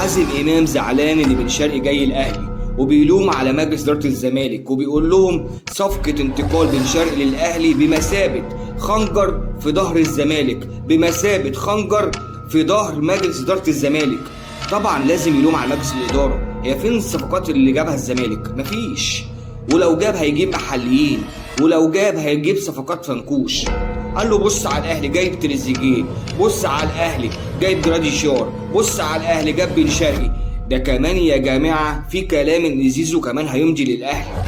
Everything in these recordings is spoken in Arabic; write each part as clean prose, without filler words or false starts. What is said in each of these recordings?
حازم امام زعلان ان بن شرقي جاي الاهلي، وبيلوم على مجلس اداره الزمالك، وبيقول لهم صفقه انتقال بن شرقي للاهلي بمثابه خنجر في ظهر الزمالك، بمثابه خنجر في ظهر مجلس اداره الزمالك. طبعا لازم يلوم على مجلس الاداره. هي فين الصفقات اللي جابها الزمالك؟ مفيش. ولو جاب هيجيب محليين، ولو جاب هيجيب صفقات فنكوش. قال له بص على الاهلي جايب تريزيجيه، بص على الاهلي جايب جراديشار، بص على الاهلي جاب بن شرقي. ده كمان يا جماعه في كلام ان زيزو كمان هيمضي للاهلي.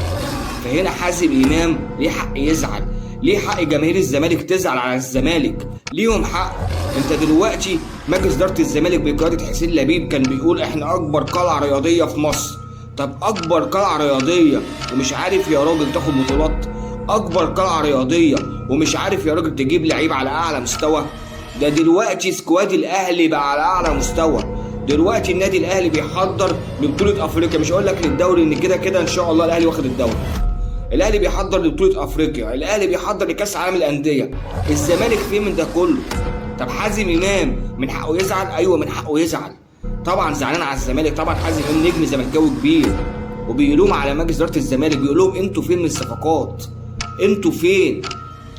فهنا حازم امام ليه حق يزعل، ليه حق جماهير الزمالك تزعل على الزمالك، ليهم حق. انت دلوقتي مجلس اداره الزمالك بقياده حسين لبيب كان بيقول احنا اكبر قلعه رياضيه في مصر. طب اكبر قلعه رياضيه ومش عارف يا راجل تاخد بطولات؟ اكبر قلعه رياضيه ومش عارف يا راجل تجيب لعيب على اعلى مستوى؟ ده دلوقتي سكواد الاهلي بقى على اعلى مستوى. دلوقتي النادي الاهلي بيحضر لبطوله افريقيا، مش هقول لك للدوري ان كده كده ان شاء الله الاهلي واخد الدوري. الاهلي بيحضر لبطوله افريقيا، الاهلي بيحضر لكاس عالم الانديه. الزمالك فين من ده كله؟ طب حازم امام من حقه يزعل؟ ايوه من حقه يزعل. طبعا زعلان على الزمالك. طبعا حازم امام نجم زملكاوي كبير، وبيلوم على مجلس اداره الزمالك، بيقول لهم انتوا فين من الصفقات؟ انتوا فين؟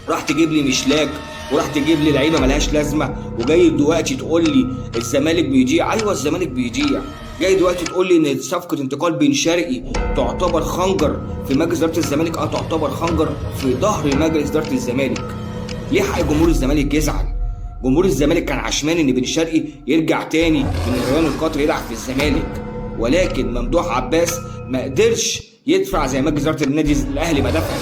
راح تجيب لي مشلاك، وراح تجيب لي لعيبه ملهاش لازمه، وجاي دلوقتي تقول لي الزمالك بيضيع. ايوه الزمالك بيضيع. جاي دلوقتي تقول لي ان صفقه انتقال بن شرقي تعتبر خنجر في مجلس اداره الزمالك. تعتبر خنجر في ظهر مجلس اداره الزمالك. ليه حق جمهور الزمالك يزعل؟ جمهور الزمالك كان عشمان ان بن شرقي يرجع تاني من الريان القطري يلعب في الزمالك، ولكن ممدوح عباس ما قدرش يدفع زي مجلس اداره النادي الاهلي ما دفعت.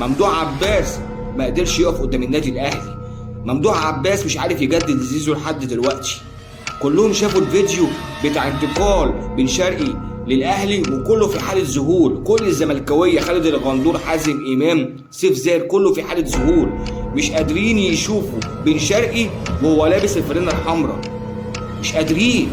ممدوح عباس ما قدرش يقف قدام النادي الاهلي. ممدوح عباس مش عارف يجدد زيزو لحد دلوقتي. كلهم شافوا الفيديو بتاع انتقال بن شرقي للاهلي وكله في حاله ذهول. كل الزملكاويه، خالد الغندور، حازم امام، سيف زاهر، كله في حاله ذهول. مش قادرين يشوفوا بن شرقي وهو لابس الفانلة الحمراء، مش قادرين.